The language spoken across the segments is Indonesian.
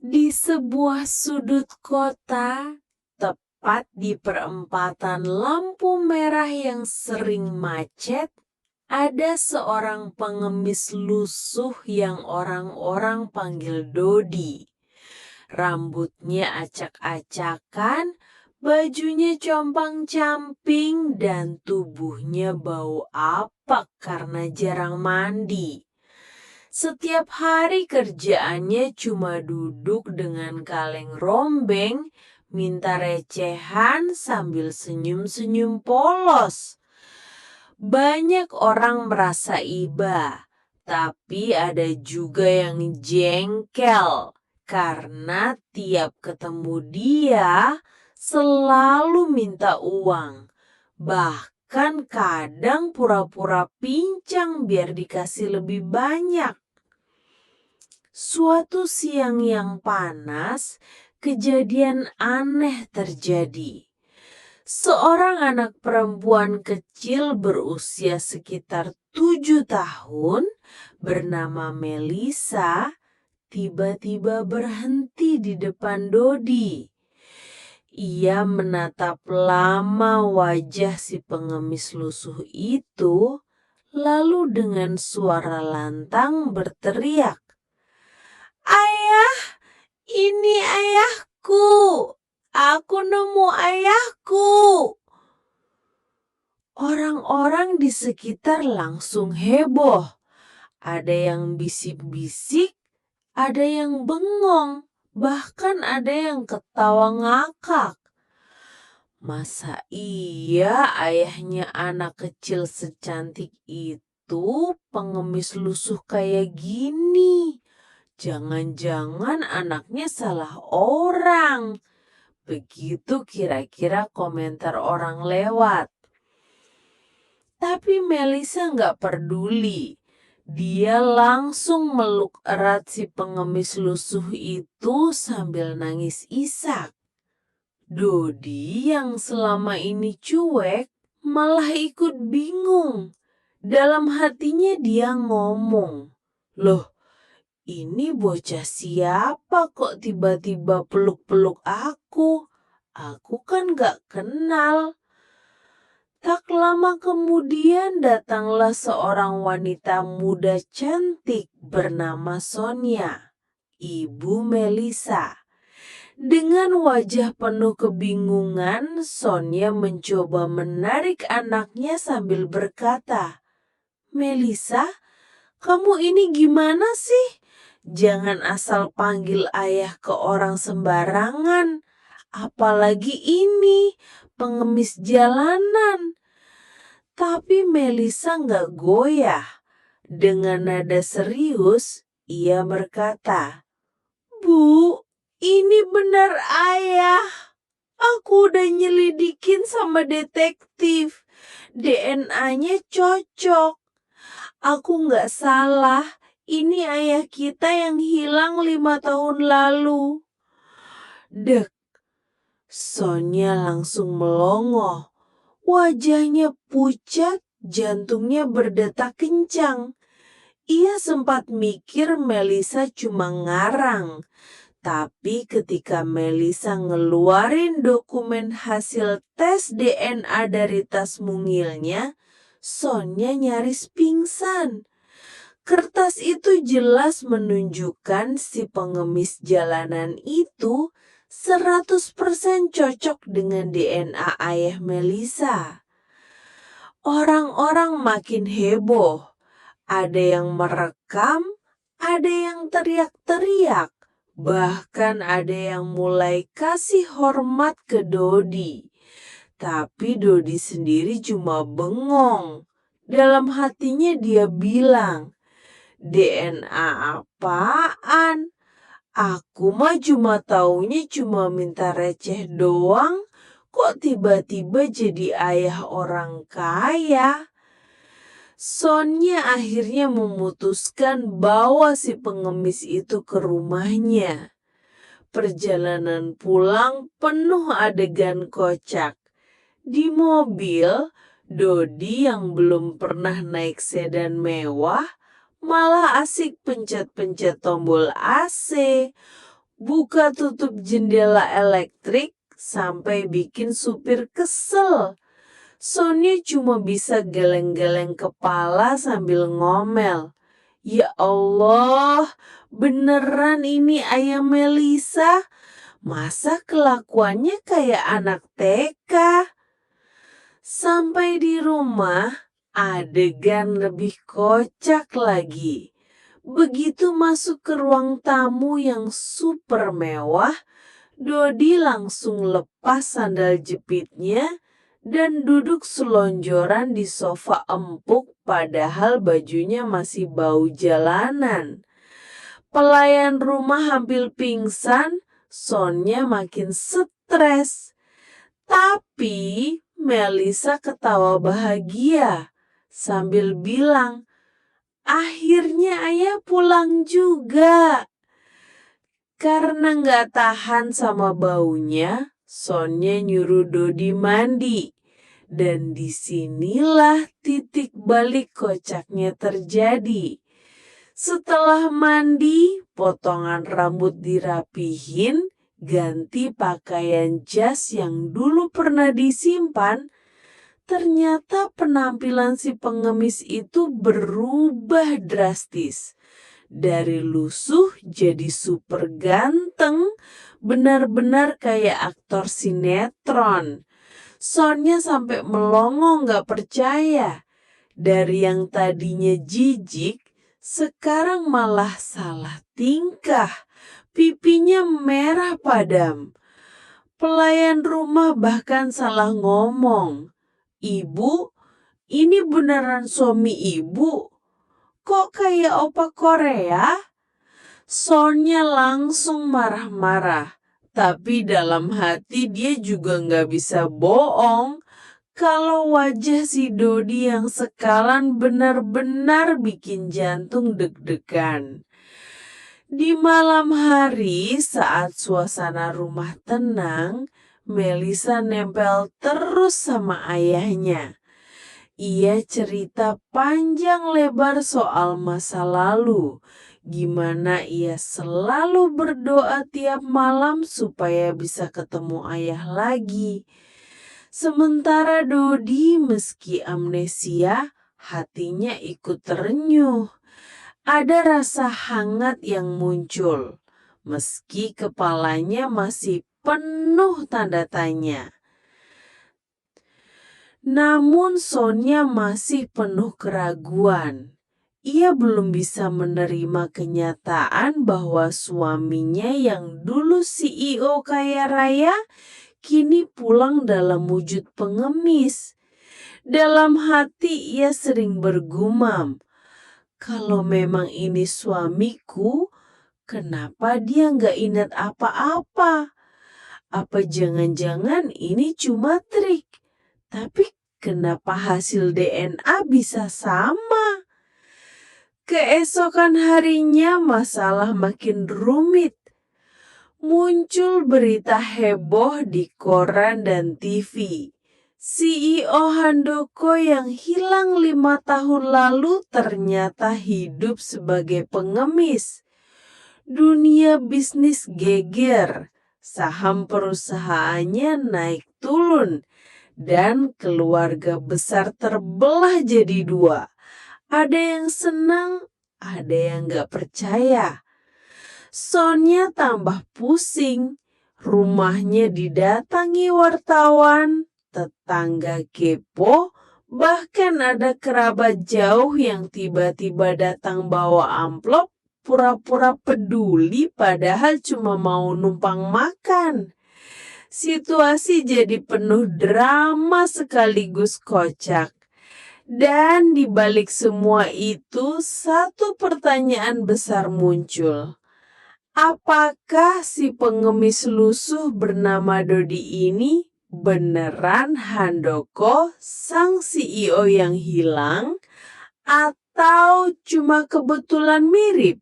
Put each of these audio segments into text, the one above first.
Di sebuah sudut kota, tepat di perempatan lampu merah yang sering macet, ada seorang pengemis lusuh yang orang-orang panggil Dodi. Rambutnya acak-acakan, bajunya compang-camping, dan tubuhnya bau apek karena jarang mandi. Setiap hari kerjaannya cuma duduk dengan kaleng rombeng, minta recehan sambil senyum-senyum polos. Banyak orang merasa iba, tapi ada juga yang jengkel karena tiap ketemu dia selalu minta uang. Bahkan kadang pura-pura pincang biar dikasih lebih banyak. Suatu siang yang panas, kejadian aneh terjadi. Seorang anak perempuan kecil berusia sekitar 7 tahun bernama Melisa tiba-tiba berhenti di depan Dodi. Ia menatap lama wajah si pengemis lusuh itu, lalu dengan suara lantang berteriak, "Ayah, ini ayahku. Aku nemu ayahku." Orang-orang di sekitar langsung heboh. Ada yang bisik-bisik, ada yang bengong, bahkan ada yang ketawa ngakak. Masa iya ayahnya anak kecil secantik itu pengemis lusuh kayak gini? Jangan-jangan anaknya salah orang. Begitu kira-kira komentar orang lewat. Tapi Melisa nggak peduli. Dia langsung meluk erat si pengemis lusuh itu sambil nangis isak. Dodi yang selama ini cuek malah ikut bingung. Dalam hatinya dia ngomong, "Loh, ini bocah siapa kok tiba-tiba peluk-peluk aku? Aku kan gak kenal." Tak lama kemudian datanglah seorang wanita muda cantik bernama Sonia, ibu Melisa. Dengan wajah penuh kebingungan, Sonia mencoba menarik anaknya sambil berkata, "Melisa, kamu ini gimana sih? Jangan asal panggil ayah ke orang sembarangan. Apalagi ini, pengemis jalanan." Tapi Melisa nggak goyah. Dengan nada serius, ia berkata, "Bu, ini benar ayah. Aku udah nyelidikin sama detektif. DNA-nya cocok. Aku nggak salah. Ini ayah kita yang hilang 5 tahun lalu." Dek, Sonia langsung melongo. Wajahnya pucat, jantungnya berdetak kencang. Ia sempat mikir Melisa cuma ngarang. Tapi ketika Melisa ngeluarin dokumen hasil tes DNA dari tas mungilnya, Sonia nyaris pingsan. Kertas itu jelas menunjukkan si pengemis jalanan itu 100% cocok dengan DNA ayah Melisa. Orang-orang makin heboh. Ada yang merekam, ada yang teriak-teriak. Bahkan ada yang mulai kasih hormat ke Dodi. Tapi Dodi sendiri cuma bengong. Dalam hatinya dia bilang, "DNA apaan? Aku mah cuma taunya cuma minta receh doang. Kok tiba-tiba jadi ayah orang kaya?" Sonia akhirnya memutuskan bawa si pengemis itu ke rumahnya. Perjalanan pulang penuh adegan kocak. Di mobil, Dodi yang belum pernah naik sedan mewah malah asik pencet-pencet tombol AC. buka tutup jendela elektrik sampai bikin supir kesel. Sonia cuma bisa geleng-geleng kepala sambil ngomel. Ya Allah, beneran ini ayam Melisa? Masa kelakuannya kayak anak TK? Sampai di rumah, adegan lebih kocak lagi. Begitu masuk ke ruang tamu yang super mewah, Dodi langsung lepas sandal jepitnya dan duduk selonjoran di sofa empuk padahal bajunya masih bau jalanan. Pelayan rumah hampir pingsan, Sonia makin stres. Tapi Melisa ketawa bahagia sambil bilang, akhirnya ayah pulang juga. Karena nggak tahan sama baunya, Sonia nyuruh Dodi mandi. Dan disinilah titik balik kocaknya terjadi. Setelah mandi, potongan rambut dirapihin, ganti pakaian jas yang dulu pernah disimpan, ternyata penampilan si pengemis itu berubah drastis. Dari lusuh jadi super ganteng, benar-benar kayak aktor sinetron. Sonia sampai melongo nggak percaya. Dari yang tadinya jijik, sekarang malah salah tingkah. Pipinya merah padam. Pelayan rumah bahkan salah ngomong. Ibu, ini beneran suami ibu? Kok kayak opa Korea? Sonia langsung marah-marah. Tapi dalam hati dia juga nggak bisa bohong. Kalau wajah si Dodi yang sekalan benar-benar bikin jantung deg-degan. Di malam hari saat suasana rumah tenang, Melisa nempel terus sama ayahnya. Ia cerita panjang lebar soal masa lalu, gimana ia selalu berdoa tiap malam supaya bisa ketemu ayah lagi. Sementara Dodi meski amnesia, hatinya ikut terenyuh. Ada rasa hangat yang muncul, meski kepalanya masih penuh tanda tanya. Namun Sonia masih penuh keraguan. Ia belum bisa menerima kenyataan bahwa suaminya yang dulu CEO kaya raya kini pulang dalam wujud pengemis. Dalam hati ia sering bergumam, kalau memang ini suamiku, kenapa dia nggak ingat apa-apa? Apa jangan-jangan ini cuma trik? Tapi kenapa hasil DNA bisa sama? Keesokan harinya masalah makin rumit. Muncul berita heboh di koran dan TV. CEO Handoko yang hilang 5 tahun lalu ternyata hidup sebagai pengemis. Dunia bisnis geger. Saham perusahaannya naik turun. Dan keluarga besar terbelah jadi dua. Ada yang senang, ada yang gak percaya. Sonia tambah pusing. Rumahnya didatangi wartawan, tetangga kepo, bahkan ada kerabat jauh yang tiba-tiba datang bawa amplop, pura-pura peduli padahal cuma mau numpang makan. Situasi jadi penuh drama sekaligus kocak. Dan di balik semua itu, satu pertanyaan besar muncul. Apakah si pengemis lusuh bernama Dodi ini beneran Handoko, sang CEO yang hilang, atau cuma kebetulan mirip?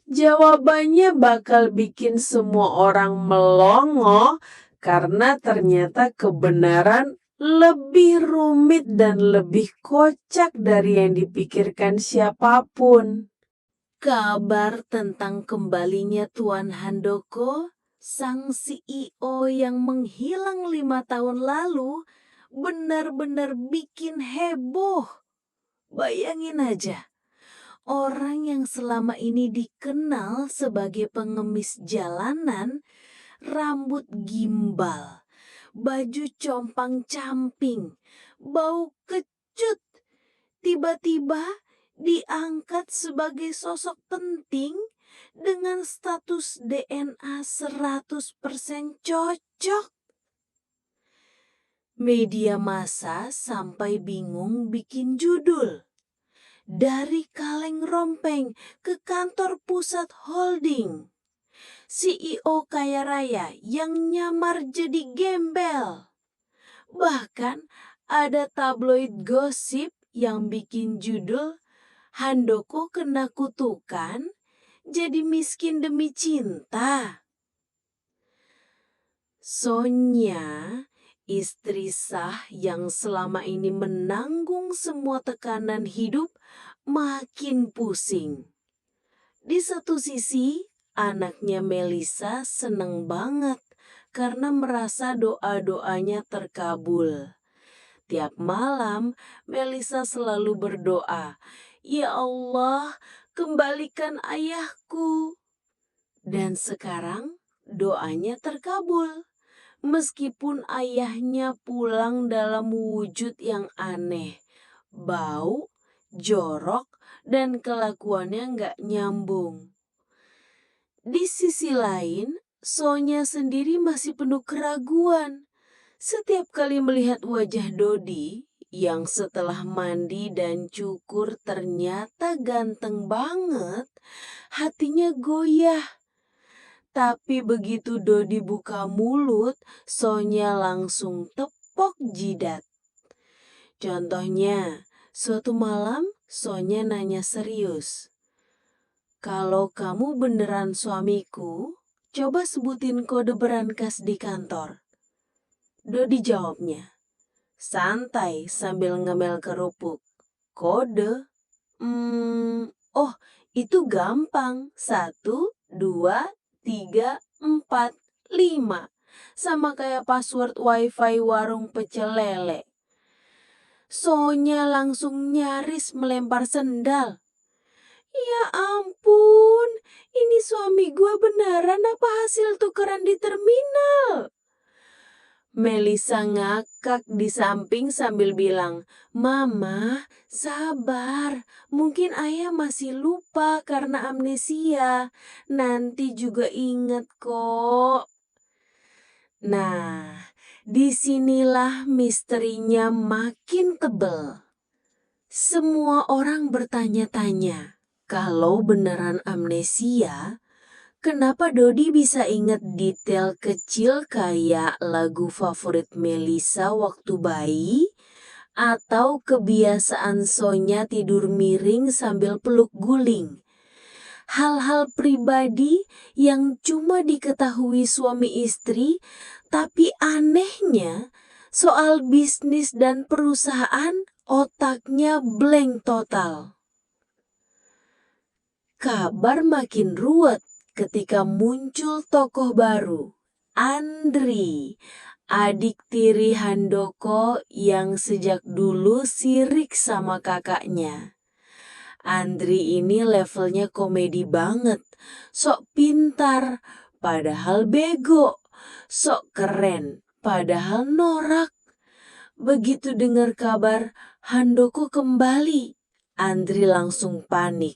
Jawabannya bakal bikin semua orang melongo karena ternyata kebenaran lebih rumit dan lebih kocak dari yang dipikirkan siapapun. Kabar tentang kembalinya Tuan Handoko, sang CEO yang menghilang 5 tahun lalu, benar-benar bikin heboh. Bayangin aja, orang yang selama ini dikenal sebagai pengemis jalanan, rambut gimbal, baju compang-camping, bau kecut, tiba-tiba diangkat sebagai sosok penting dengan status DNA 100% cocok. Media massa sampai bingung bikin judul. Dari kaleng rompeng ke kantor pusat holding. CEO kaya raya yang nyamar jadi gembel. Bahkan ada tabloid gosip yang bikin judul Handoko kena kutukan, jadi miskin demi cinta. Sonya, istri sah yang selama ini menanggung semua tekanan hidup, makin pusing. Di satu sisi, anaknya Melissa seneng banget karena merasa doa-doanya terkabul. Tiap malam, Melissa selalu berdoa, "Ya Allah, kembalikan ayahku." Dan sekarang doanya terkabul. Meskipun ayahnya pulang dalam wujud yang aneh, bau, jorok, dan kelakuannya nggak nyambung. Di sisi lain, Sonya sendiri masih penuh keraguan. Setiap kali melihat wajah Dodi yang setelah mandi dan cukur ternyata ganteng banget, hatinya goyah. Tapi begitu Dodi buka mulut, Sonya langsung tepok jidat. Contohnya, suatu malam Sonya nanya serius, "Kalau kamu beneran suamiku, coba sebutin kode berangkas di kantor." Dodi jawabnya, santai sambil ngemel kerupuk. "Kode? Oh, itu gampang. 1, 2, 3, 4, 5. Sama kayak password wifi warung pecel lele." Sonya langsung nyaris melempar sendal. "Ya ampun, ini suami gue beneran apa hasil tukeran di terminal?" Melissa ngakak di samping sambil bilang, "Mama, sabar. Mungkin ayah masih lupa karena amnesia. Nanti juga ingat kok." Nah, disinilah misterinya makin tebel. Semua orang bertanya-tanya, kalau beneran amnesia, kenapa Dodi bisa ingat detail kecil kayak lagu favorit Melissa waktu bayi? Atau kebiasaan Sonya tidur miring sambil peluk guling? Hal-hal pribadi yang cuma diketahui suami istri, tapi anehnya soal bisnis dan perusahaan otaknya blank total. Kabar makin ruwet ketika muncul tokoh baru, Andri, adik tiri Handoko yang sejak dulu sirik sama kakaknya. Andri ini levelnya komedi banget, sok pintar, padahal bego, sok keren, padahal norak. Begitu dengar kabar Handoko kembali, Andri langsung panik.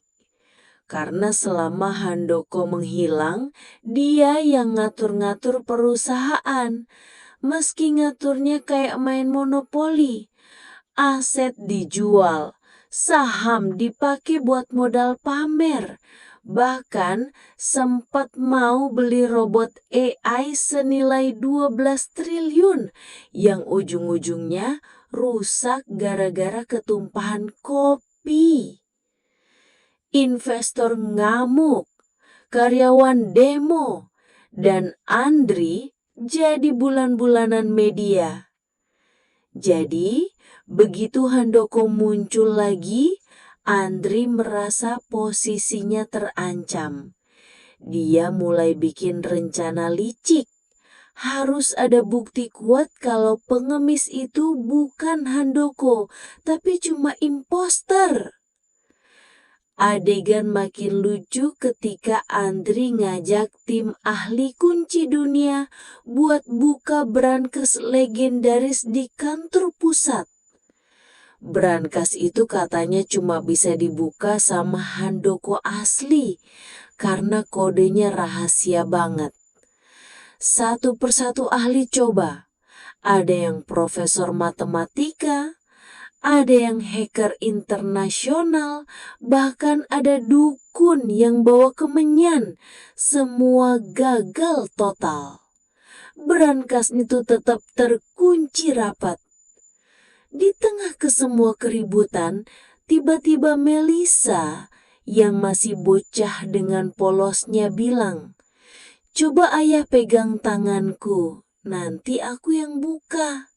Karena selama Handoko menghilang, dia yang ngatur-ngatur perusahaan. Meski ngaturnya kayak main monopoli. Aset dijual, saham dipakai buat modal pamer. Bahkan sempat mau beli robot AI senilai 12 triliun yang ujung-ujungnya rusak gara-gara ketumpahan kopi. Investor ngamuk, karyawan demo, dan Andri jadi bulan-bulanan media. Jadi, begitu Handoko muncul lagi, Andri merasa posisinya terancam. Dia mulai bikin rencana licik. Harus ada bukti kuat kalau pengemis itu bukan Handoko, tapi cuma imposter. Adegan makin lucu ketika Andri ngajak tim ahli kunci dunia buat buka brankas legendaris di kantor pusat. Brankas itu katanya cuma bisa dibuka sama Handoko asli karena kodenya rahasia banget. Satu persatu ahli coba. Ada yang profesor matematika, ada yang hacker internasional, bahkan ada dukun yang bawa kemenyan. Semua gagal total. Brankas itu tetap terkunci rapat. Di tengah kesemua keributan, tiba-tiba Melisa yang masih bocah dengan polosnya bilang, "Coba ayah pegang tanganku, nanti aku yang buka."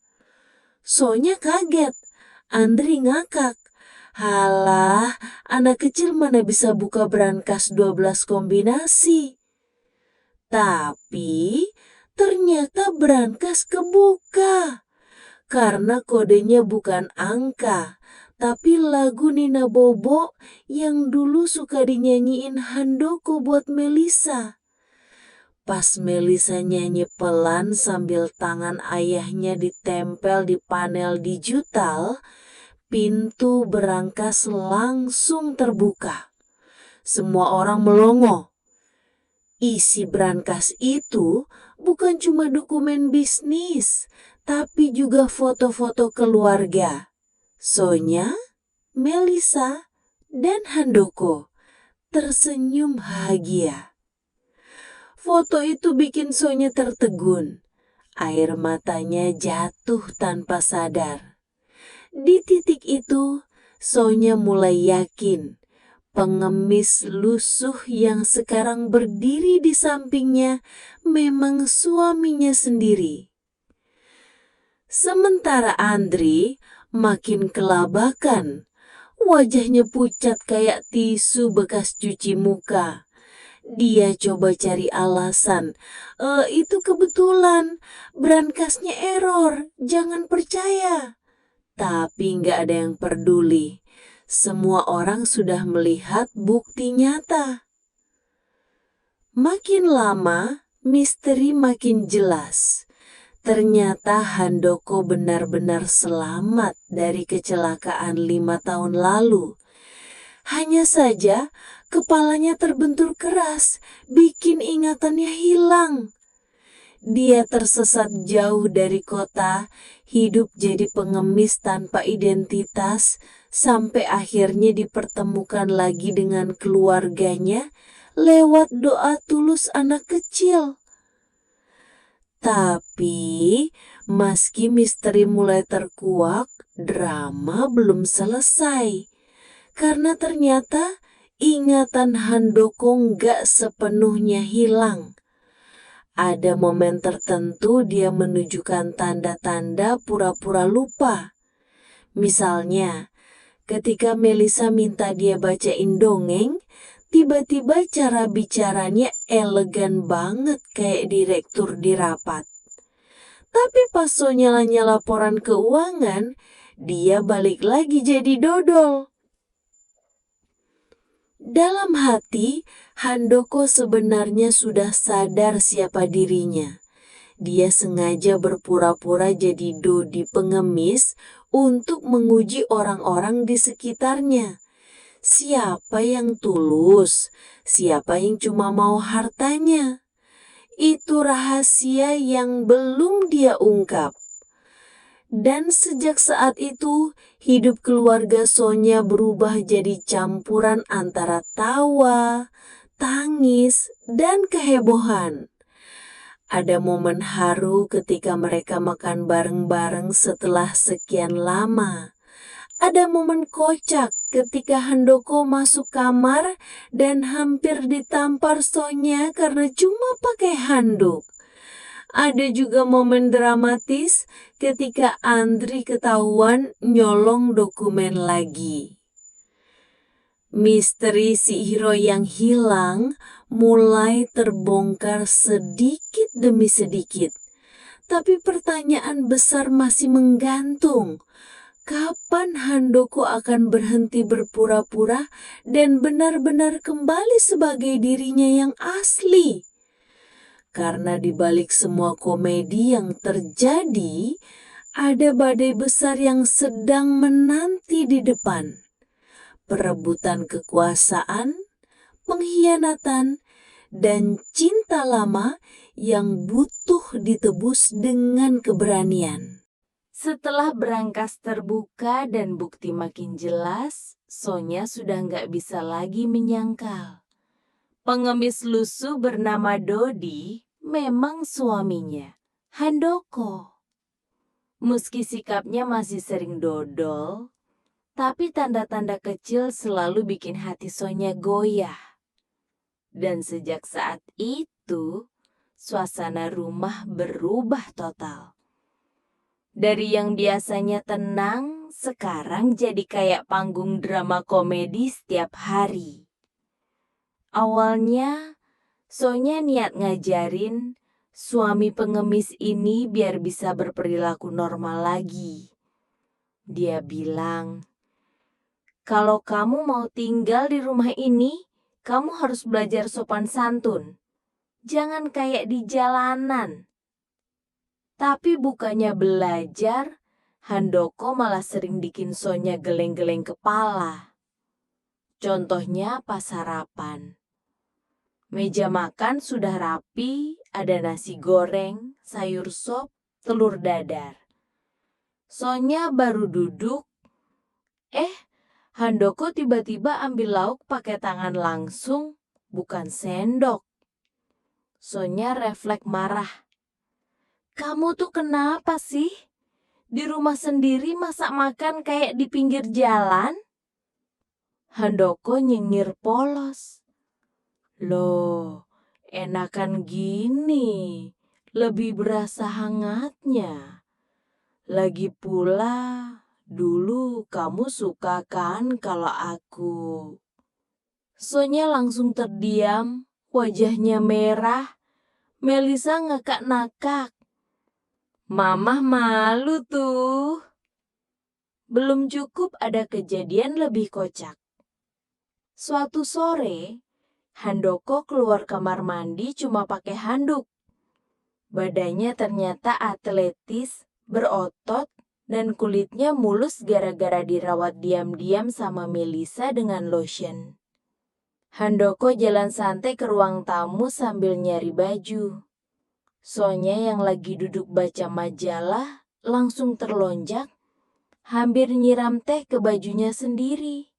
Sonya kaget. Andri ngakak. Halah, anak kecil mana bisa buka brankas 12 kombinasi. Tapi ternyata brankas kebuka. Karena kodenya bukan angka, tapi lagu Nina Bobo yang dulu suka dinyanyiin Handoko buat Melisa. Pas Melisa nyanyi pelan sambil tangan ayahnya ditempel di panel digital, pintu brankas langsung terbuka. Semua orang melongo. Isi brankas itu bukan cuma dokumen bisnis, tapi juga foto-foto keluarga. Sonya, Melisa, dan Handoko tersenyum bahagia. Foto itu bikin Sonya tertegun. Air matanya jatuh tanpa sadar. Di titik itu, Sonya mulai yakin pengemis lusuh yang sekarang berdiri di sampingnya memang suaminya sendiri. Sementara Andri makin kelabakan. Wajahnya pucat kayak tisu bekas cuci muka. Dia coba cari alasan. Itu kebetulan, brankasnya error, jangan percaya. Tapi nggak ada yang peduli. Semua orang sudah melihat bukti nyata. Makin lama, misteri makin jelas. Ternyata Handoko benar-benar selamat dari kecelakaan 5 tahun lalu. Hanya saja, kepalanya terbentur keras, bikin ingatannya hilang. Dia tersesat jauh dari kota, hidup jadi pengemis tanpa identitas, sampai akhirnya dipertemukan lagi dengan keluarganya lewat doa tulus anak kecil. Tapi, meski misteri mulai terkuak, drama belum selesai. Karena ternyata ingatan Handoko nggak sepenuhnya hilang. Ada momen tertentu dia menunjukkan tanda-tanda pura-pura lupa. Misalnya, ketika Melisa minta dia bacain dongeng, tiba-tiba cara bicaranya elegan banget kayak direktur di rapat. Tapi pas Sonya nanya laporan keuangan, dia balik lagi jadi dodol. Dalam hati, Handoko sebenarnya sudah sadar siapa dirinya. Dia sengaja berpura-pura jadi Dodi pengemis untuk menguji orang-orang di sekitarnya. Siapa yang tulus, siapa yang cuma mau hartanya. Itu rahasia yang belum dia ungkap. Dan sejak saat itu, hidup keluarga Sonya berubah jadi campuran antara tawa, tangis, dan kehebohan. Ada momen haru ketika mereka makan bareng-bareng setelah sekian lama. Ada momen kocak ketika Handoko masuk kamar dan hampir ditampar Sonya karena cuma pakai handuk. Ada juga momen dramatis ketika Andri ketahuan nyolong dokumen lagi. Misteri si hero yang hilang mulai terbongkar sedikit demi sedikit. Tapi pertanyaan besar masih menggantung. Kapan Handoko akan berhenti berpura-pura dan benar-benar kembali sebagai dirinya yang asli? Karena di balik semua komedi yang terjadi, ada badai besar yang sedang menanti di depan. Perebutan kekuasaan, pengkhianatan, dan cinta lama yang butuh ditebus dengan keberanian. Setelah berangkas terbuka dan bukti makin jelas, Sonya sudah nggak bisa lagi menyangkal. Pengemis lusuh bernama Dodi memang suaminya, Handoko. Meski sikapnya masih sering dodol, tapi tanda-tanda kecil selalu bikin hati Sonya goyah. Dan sejak saat itu, suasana rumah berubah total. Dari yang biasanya tenang, sekarang jadi kayak panggung drama komedi setiap hari. Awalnya, Sonya niat ngajarin suami pengemis ini biar bisa berperilaku normal lagi. Dia bilang, kalau kamu mau tinggal di rumah ini, kamu harus belajar sopan santun. Jangan kayak di jalanan. Tapi bukannya belajar, Handoko malah sering bikin Sonya geleng-geleng kepala. Contohnya pas sarapan. Meja makan sudah rapi, ada nasi goreng, sayur sop, telur dadar. Sonya baru duduk, Handoko tiba-tiba ambil lauk pakai tangan langsung, bukan sendok. Sonya refleks marah. Kamu tuh kenapa sih? Di rumah sendiri masak makan kayak di pinggir jalan? Handoko nyengir polos. Loh, enakan gini, lebih berasa hangatnya. Lagi pula, dulu kamu suka kan kalau aku? Sonya langsung terdiam, wajahnya merah. Melisa ngakak-nakak. Mamah malu tuh. Belum cukup ada kejadian lebih kocak. Suatu sore, Handoko keluar kamar mandi cuma pakai handuk. Badannya ternyata atletis, berotot, dan kulitnya mulus gara-gara dirawat diam-diam sama Melisa dengan lotion. Handoko jalan santai ke ruang tamu sambil nyari baju. Sonya yang lagi duduk baca majalah langsung terlonjak, hampir nyiram teh ke bajunya sendiri.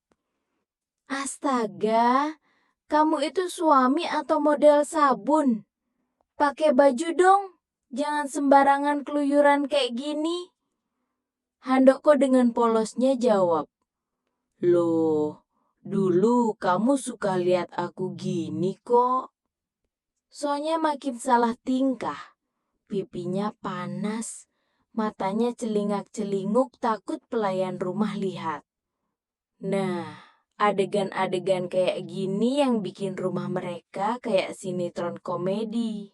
Astaga! Kamu itu suami atau model sabun? Pakai baju dong, jangan sembarangan keluyuran kayak gini. Handoko dengan polosnya jawab, Loh, dulu kamu suka lihat aku gini kok. Soalnya makin salah tingkah, pipinya panas, matanya celingak-celinguk takut pelayan rumah lihat. Nah, adegan-adegan kayak gini yang bikin rumah mereka kayak sinetron komedi.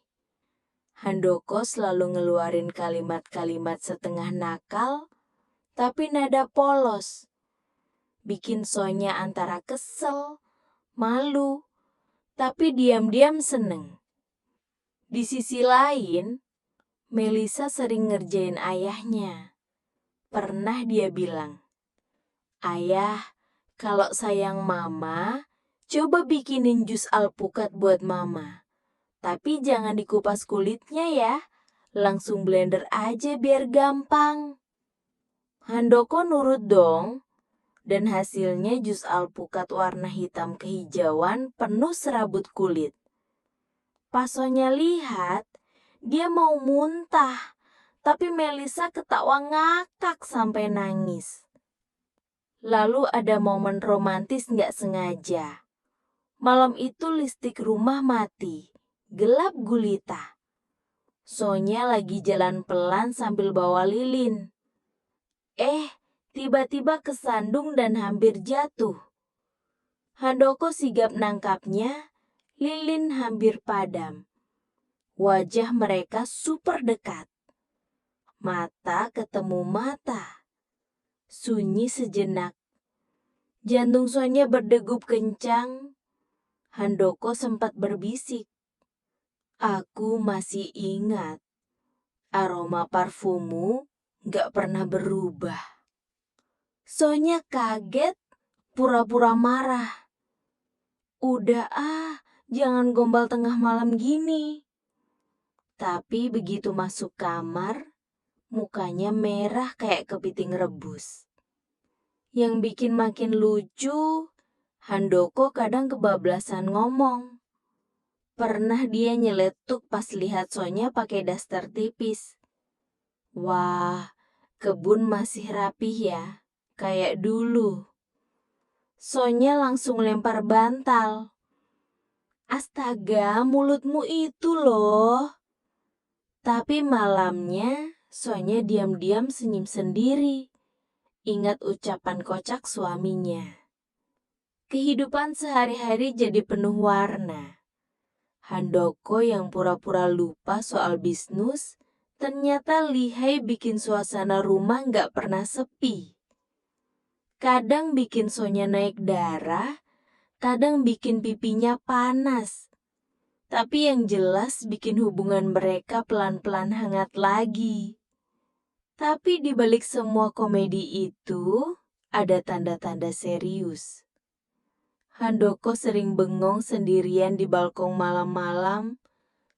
Handoko selalu ngeluarin kalimat-kalimat setengah nakal, tapi nada polos. Bikin Sonya antara kesel, malu, tapi diam-diam seneng. Di sisi lain, Melisa sering ngerjain ayahnya. Pernah dia bilang, Ayah, kalau sayang mama, coba bikinin jus alpukat buat mama. Tapi jangan dikupas kulitnya ya, langsung blender aja biar gampang. Handoko nurut dong, dan hasilnya jus alpukat warna hitam kehijauan penuh serabut kulit. Pas Sonya lihat, dia mau muntah, tapi Melisa ketawa ngakak sampai nangis. Lalu ada momen romantis nggak sengaja. Malam itu listrik rumah mati, gelap gulita. Sonya lagi jalan pelan sambil bawa lilin. Tiba-tiba kesandung dan hampir jatuh. Handoko sigap nangkapnya, lilin hampir padam. Wajah mereka super dekat. Mata ketemu mata. Sunyi sejenak. Jantung Sonya berdegup kencang. Handoko sempat berbisik. Aku masih ingat. Aroma parfummu gak pernah berubah. Sonya kaget, pura-pura marah. Udah jangan gombal tengah malam gini. Tapi begitu masuk kamar, mukanya merah kayak kepiting rebus. Yang bikin makin lucu, Handoko kadang kebablasan ngomong. Pernah dia nyeletuk pas lihat Sonya pakai daster tipis. Wah, kebun masih rapih ya, kayak dulu. Sonya langsung lempar bantal. Astaga, mulutmu itu loh. Tapi malamnya, Sonya diam-diam senyum sendiri. Ingat ucapan kocak suaminya. Kehidupan sehari-hari jadi penuh warna. Handoko yang pura-pura lupa soal bisnis, ternyata lihai bikin suasana rumah gak pernah sepi. Kadang bikin Sonya naik darah, kadang bikin pipinya panas. Tapi yang jelas bikin hubungan mereka pelan-pelan hangat lagi. Tapi di balik semua komedi itu, ada tanda-tanda serius. Handoko sering bengong sendirian di balkon malam-malam,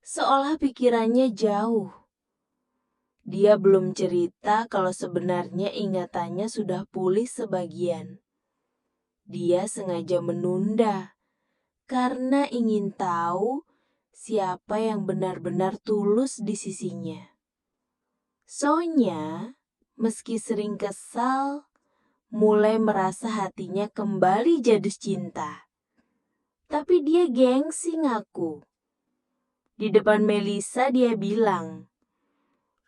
seolah pikirannya jauh. Dia belum cerita kalau sebenarnya ingatannya sudah pulih sebagian. Dia sengaja menunda, karena ingin tahu siapa yang benar-benar tulus di sisinya. Sonya, meski sering kesal, mulai merasa hatinya kembali jadus cinta. Tapi dia gengsi ngaku. Di depan Melisa dia bilang,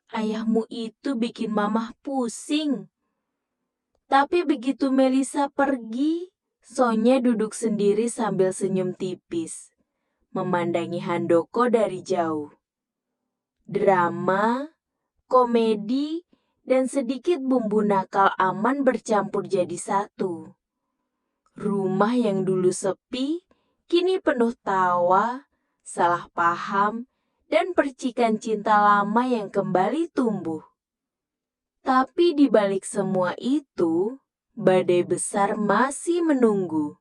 ayahmu itu bikin mamah pusing. Tapi begitu Melisa pergi, Sonya duduk sendiri sambil senyum tipis, memandangi Handoko dari jauh. Drama, komedi, dan sedikit bumbu nakal aman bercampur jadi satu. Rumah yang dulu sepi, kini penuh tawa, salah paham, dan percikan cinta lama yang kembali tumbuh. Tapi di balik semua itu, badai besar masih menunggu.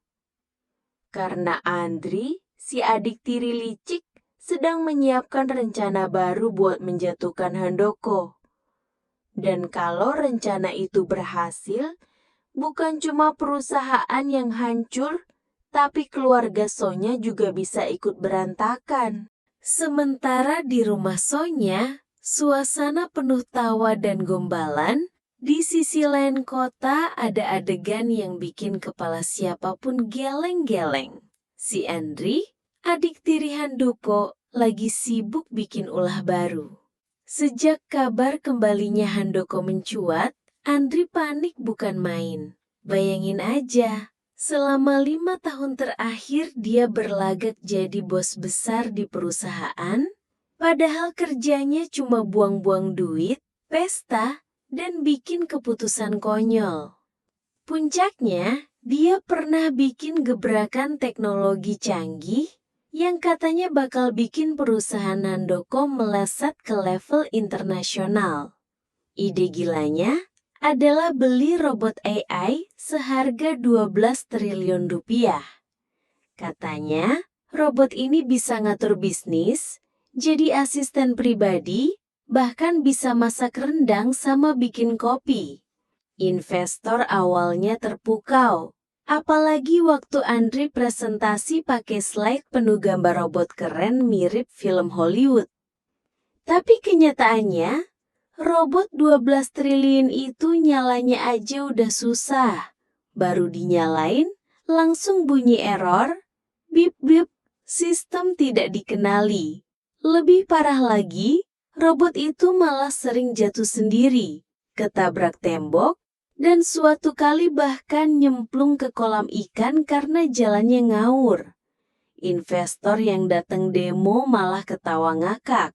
Karena Andri, si adik tiri licik, sedang menyiapkan rencana baru buat menjatuhkan Handoko. Dan kalau rencana itu berhasil, bukan cuma perusahaan yang hancur, tapi keluarga Sonya juga bisa ikut berantakan. Sementara di rumah Sonya, suasana penuh tawa dan gombalan. Di sisi lain kota ada adegan yang bikin kepala siapapun geleng-geleng. Si Andri, adik tiri Handoko, lagi sibuk bikin ulah baru. Sejak kabar kembalinya Handoko mencuat, Andri panik bukan main. Bayangin aja, selama 5 tahun terakhir dia berlagak jadi bos besar di perusahaan, padahal kerjanya cuma buang-buang duit, pesta, dan bikin keputusan konyol. Puncaknya, dia pernah bikin gebrakan teknologi canggih yang katanya bakal bikin perusahaan Handoko melesat ke level internasional. Ide gilanya adalah beli robot AI seharga 12 triliun rupiah. Katanya, robot ini bisa ngatur bisnis, jadi asisten pribadi, bahkan bisa masak rendang sama bikin kopi. Investor awalnya terpukau, apalagi waktu Andri presentasi pakai slide penuh gambar robot keren mirip film Hollywood. Tapi kenyataannya, robot 12 triliun itu nyalanya aja udah susah. Baru dinyalain, langsung bunyi error, bip-bip, sistem tidak dikenali. Lebih parah lagi, robot itu malah sering jatuh sendiri, ketabrak tembok, Dan suatu kali bahkan nyemplung ke kolam ikan karena jalannya ngawur. Investor yang datang demo malah ketawa ngakak.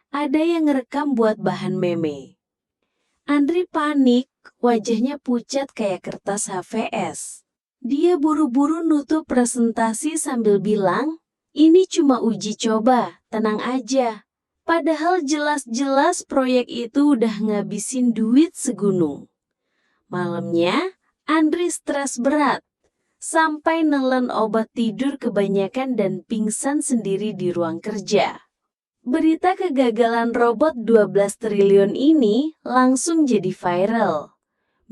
Ada yang ngerekam buat bahan meme. Andri panik, wajahnya pucat kayak kertas HVS. Dia buru-buru nutup presentasi sambil bilang, "Ini cuma uji coba, tenang aja." Padahal jelas-jelas proyek itu udah ngabisin duit segunung. Malamnya, Andri stres berat, sampai nelen obat tidur kebanyakan dan pingsan sendiri di ruang kerja. Berita kegagalan robot 12 triliun ini langsung jadi viral.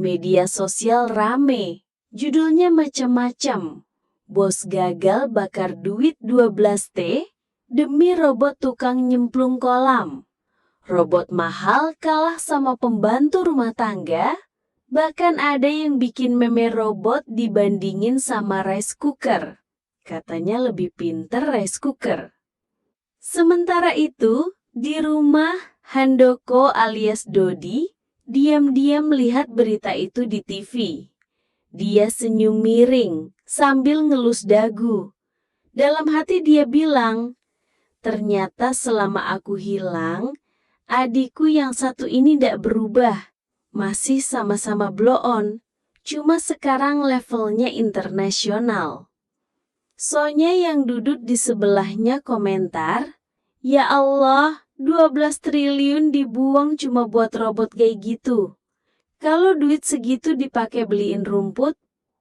Media sosial rame, judulnya macam-macam. Bos gagal bakar duit 12T demi robot tukang nyemplung kolam. Robot mahal kalah sama pembantu rumah tangga. Bahkan ada yang bikin meme robot dibandingin sama rice cooker. Katanya lebih pinter rice cooker. Sementara itu, di rumah Handoko alias Dodi, diam-diam melihat berita itu di TV. Dia senyum miring sambil ngelus dagu. Dalam hati dia bilang, "Ternyata selama aku hilang, adikku yang satu ini tidak berubah. Masih sama-sama blow on, cuma sekarang levelnya internasional." Sonya yang duduk di sebelahnya komentar, "Ya Allah, 12 triliun dibuang cuma buat robot kayak gitu. Kalau duit segitu dipakai beliin rumput,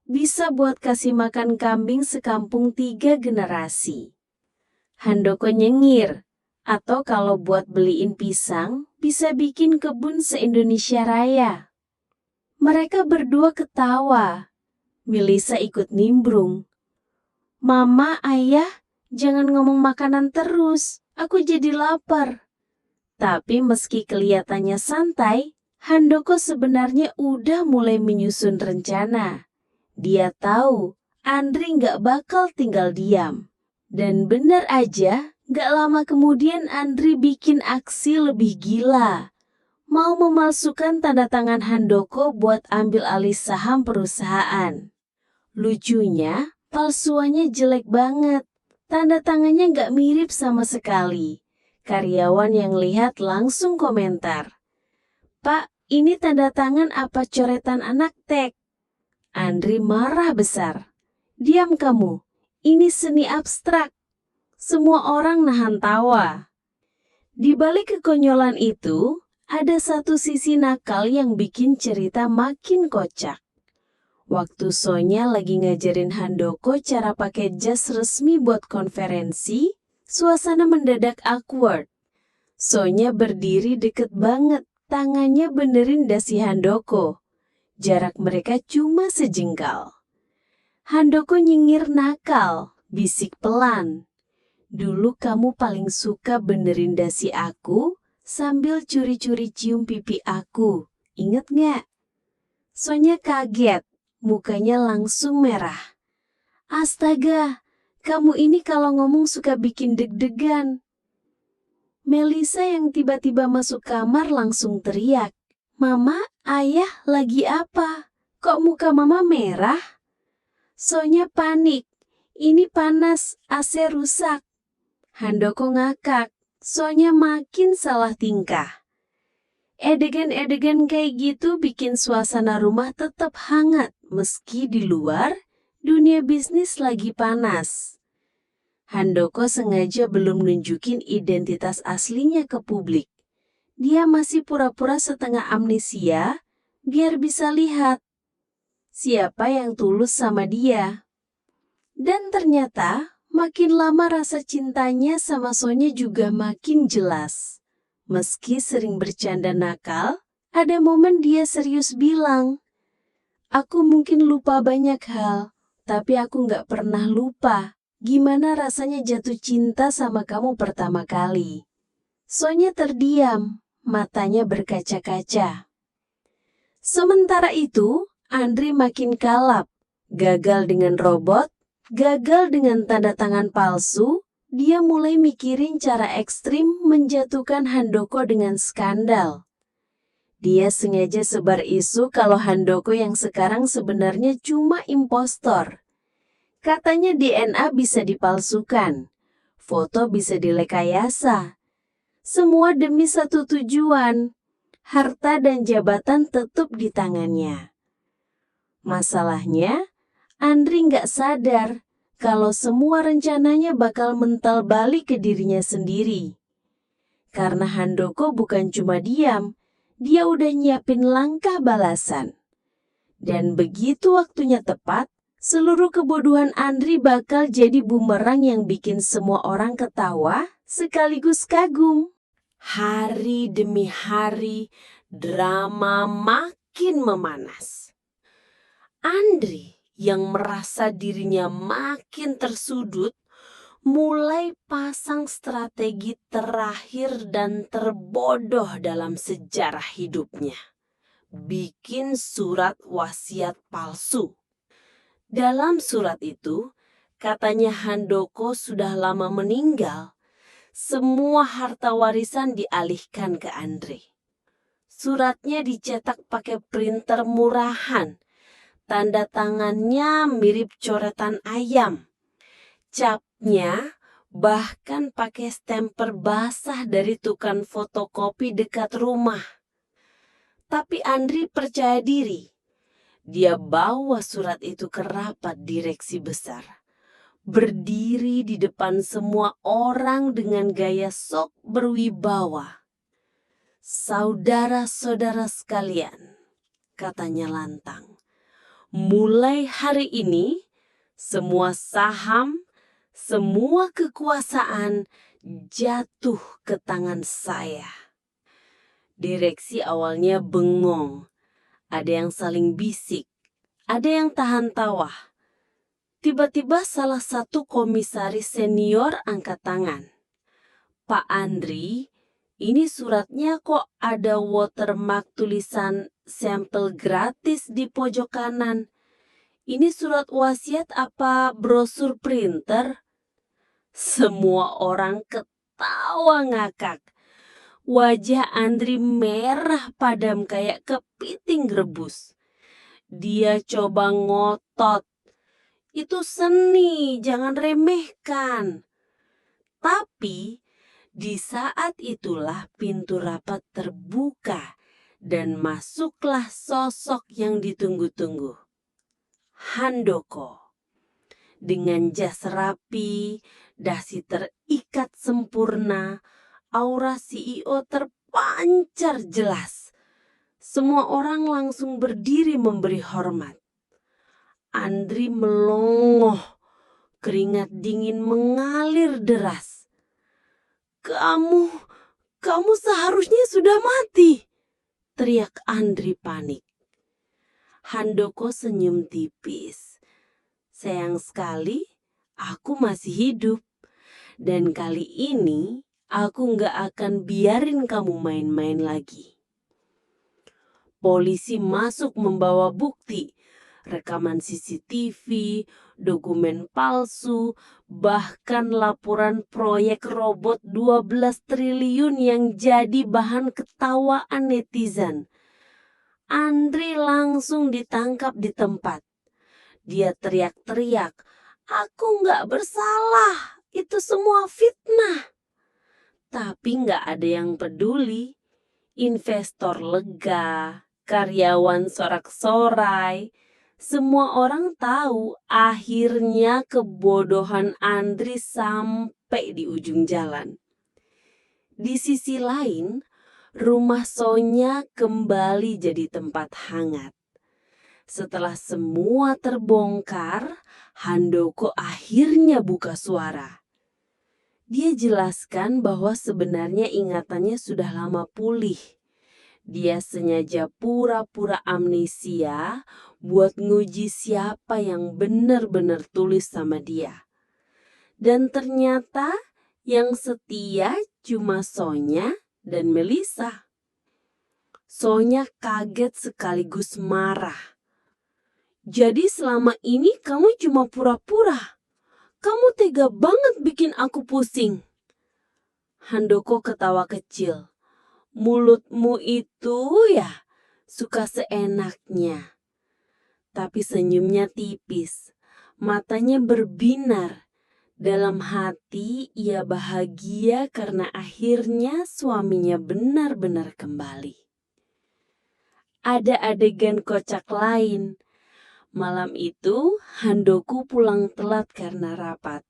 bisa buat kasih makan kambing sekampung 3 generasi." Handoko nyengir, "Atau kalau buat beliin pisang, bisa bikin kebun se-Indonesia Raya." Mereka berdua ketawa. Melisa ikut nimbrung. "Mama, Ayah, jangan ngomong makanan terus. Aku jadi lapar." Tapi meski kelihatannya santai, Handoko sebenarnya udah mulai menyusun rencana. Dia tahu Andri nggak bakal tinggal diam. Dan benar aja, nggak lama kemudian Andri bikin aksi lebih gila. Mau memalsukan tanda tangan Handoko buat ambil alih saham perusahaan. Lucunya, palsuannya jelek banget. Tanda tangannya nggak mirip sama sekali. Karyawan yang lihat langsung komentar, "Pak, ini tanda tangan apa coretan anak tek?" Andri marah besar. "Diam kamu, ini seni abstrak." Semua orang nahan tawa. Di balik kekonyolan itu, ada satu sisi nakal yang bikin cerita makin kocak. Waktu Sonya lagi ngajarin Handoko cara pakai jas resmi buat konferensi, suasana mendadak awkward. Sonya berdiri deket banget, tangannya benerin dasi Handoko. Jarak mereka cuma sejengkal. Handoko nyengir nakal, bisik pelan, "Dulu kamu paling suka benerin dasi aku sambil curi-curi cium pipi aku. Ingat nggak?" Sonya kaget, mukanya langsung merah. "Astaga, kamu ini kalau ngomong suka bikin deg-degan." Melisa yang tiba-tiba masuk kamar langsung teriak, "Mama, Ayah lagi apa? Kok muka Mama merah?" Sonya panik, "Ini panas, AC rusak." Handoko ngakak, Sonya makin salah tingkah. Edegan-edegan kayak gitu bikin suasana rumah tetap hangat meski di luar dunia bisnis lagi panas. Handoko sengaja belum nunjukin identitas aslinya ke publik. Dia masih pura-pura setengah amnesia biar bisa lihat siapa yang tulus sama dia. Dan ternyata makin lama rasa cintanya sama Sonya juga makin jelas. Meski sering bercanda nakal, ada momen dia serius bilang, "Aku mungkin lupa banyak hal, tapi aku nggak pernah lupa gimana rasanya jatuh cinta sama kamu pertama kali." Sonya terdiam, matanya berkaca-kaca. Sementara itu, Andri makin kalap, gagal dengan robot, gagal dengan tanda tangan palsu. Dia mulai mikirin cara ekstrim menjatuhkan Handoko dengan skandal. Dia sengaja sebar isu kalau Handoko yang sekarang sebenarnya cuma impostor. Katanya DNA bisa dipalsukan, foto bisa dilekayasa. Semua demi satu tujuan, harta dan jabatan tetap di tangannya. Masalahnya, Andri nggak sadar kalau semua rencananya bakal mental balik ke dirinya sendiri. Karena Handoko bukan cuma diam, dia udah nyiapin langkah balasan. Dan begitu waktunya tepat, seluruh kebodohan Andri bakal jadi bumerang yang bikin semua orang ketawa sekaligus kagum. Hari demi hari, drama makin memanas. Andri yang merasa dirinya makin tersudut, mulai pasang strategi terakhir dan terbodoh dalam sejarah hidupnya. Bikin surat wasiat palsu. Dalam surat itu, katanya Handoko sudah lama meninggal. Semua harta warisan dialihkan ke Andri. Suratnya dicetak pakai printer murahan. Tanda tangannya mirip coretan ayam. Capnya bahkan pakai stemper basah dari tukang fotokopi dekat rumah. Tapi Andri percaya diri. Dia bawa surat itu ke rapat direksi besar. Berdiri di depan semua orang dengan gaya sok berwibawa. Saudara-saudara sekalian, katanya lantang. Mulai hari ini, semua saham, semua kekuasaan jatuh ke tangan saya. Direksi awalnya bengong. Ada yang saling bisik, ada yang tahan tawa. Tiba-tiba salah satu komisaris senior angkat tangan. Pak Andri, ini suratnya kok ada watermark tulisan sampel gratis di pojok kanan. Ini surat wasiat apa brosur printer? Semua orang ketawa ngakak. Wajah Andri merah padam kayak kepiting rebus. Dia coba ngotot. Itu seni, jangan remehkan. Tapi di saat itulah pintu rapat terbuka dan masuklah sosok yang ditunggu-tunggu. Handoko. Dengan jas rapi, dasi terikat sempurna, aura CEO terpancar jelas. Semua orang langsung berdiri memberi hormat. Andri melongoh, keringat dingin mengalir deras. Kamu seharusnya sudah mati, teriak Andri panik. Handoko senyum tipis. Sayang sekali, aku masih hidup. Dan kali ini, aku nggak akan biarin kamu main-main lagi. Polisi masuk membawa bukti, rekaman CCTV, dokumen palsu, bahkan laporan proyek robot 12 triliun yang jadi bahan ketawaan netizen. Andri langsung ditangkap di tempat. Dia teriak-teriak, "Aku nggak bersalah, itu semua fitnah." Tapi nggak ada yang peduli. Investor lega, karyawan sorak-sorai. Semua orang tahu akhirnya kebodohan Andri sampai di ujung jalan. Di sisi lain, rumah Sonya kembali jadi tempat hangat. Setelah semua terbongkar, Handoko akhirnya buka suara. Dia jelaskan bahwa sebenarnya ingatannya sudah lama pulih. Dia sengaja pura-pura amnesia buat nguji siapa yang benar-benar tulus sama dia. Dan ternyata yang setia cuma Sonya dan Melissa. Sonya kaget sekaligus marah. Jadi selama ini kamu cuma pura-pura. Kamu tega banget bikin aku pusing. Handoko ketawa kecil. mulutmu itu ya suka seenaknya. Tapi senyumnya tipis, matanya berbinar. Dalam hati ia bahagia karena akhirnya suaminya benar-benar kembali. Ada adegan kocak lain. Malam itu Handoko pulang telat karena rapat.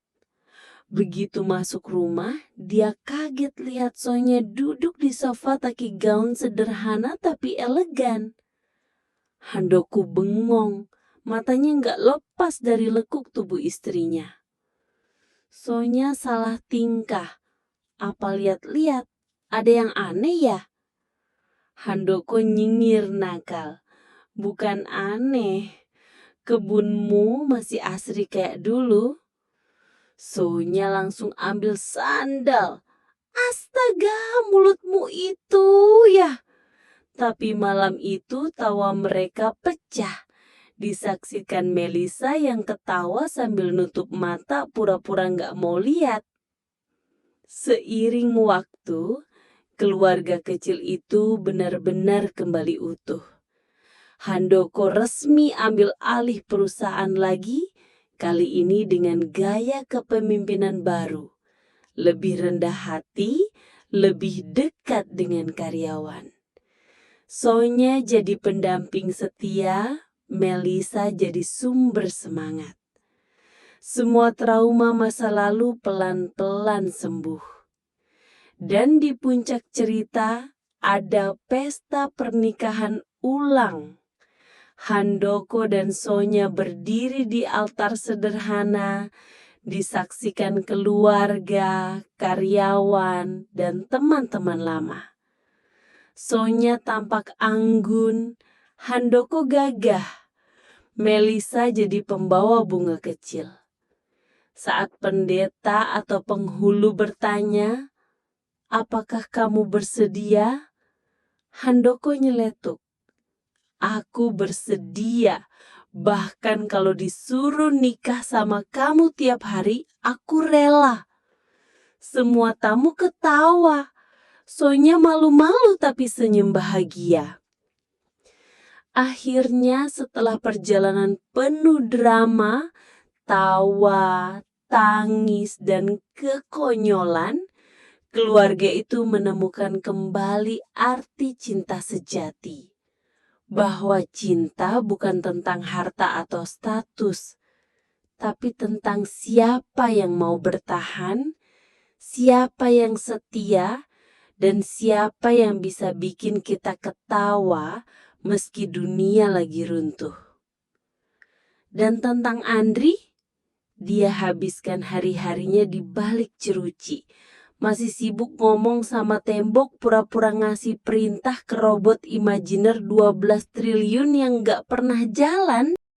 Begitu masuk rumah, dia kaget lihat Sonya duduk di sofa pakai gaun sederhana tapi elegan. Handoko bengong, matanya nggak lepas dari lekuk tubuh istrinya. Sonya salah tingkah. Apa lihat-lihat? Ada yang aneh ya? Handoko nyengir nakal. Bukan aneh. Kebunmu masih asri kayak dulu. Sonya langsung ambil sandal. Astaga, mulutmu itu ya. Tapi malam itu tawa mereka pecah. Disaksikan Melisa yang ketawa sambil nutup mata pura-pura nggak mau lihat. Seiring waktu, keluarga kecil itu benar-benar kembali utuh. Handoko resmi ambil alih perusahaan lagi, kali ini dengan gaya kepemimpinan baru. Lebih rendah hati, lebih dekat dengan karyawan. Sonya jadi pendamping setia, Melisa jadi sumber semangat. Semua trauma masa lalu pelan-pelan sembuh. Dan di puncak cerita ada pesta pernikahan ulang. Handoko dan Sonya berdiri di altar sederhana, disaksikan keluarga, karyawan, dan teman-teman lama. Sonya tampak anggun, Handoko gagah, Melisa jadi pembawa bunga kecil. Saat pendeta atau penghulu bertanya, "Apakah kamu bersedia?" Handoko nyeletuk, "Aku bersedia. Bahkan kalau disuruh nikah sama kamu tiap hari, aku rela." Semua tamu ketawa. Sonya malu-malu tapi senyum bahagia. Akhirnya setelah perjalanan penuh drama, tawa, tangis, dan kekonyolan, keluarga itu menemukan kembali arti cinta sejati. Bahwa cinta bukan tentang harta atau status, tapi tentang siapa yang mau bertahan, siapa yang setia, dan siapa yang bisa bikin kita ketawa meski dunia lagi runtuh. Dan tentang Andri, dia habiskan hari-harinya di balik jeruji. Masih sibuk ngomong sama tembok pura-pura ngasih perintah ke robot imajiner 12 triliun yang gak pernah jalan.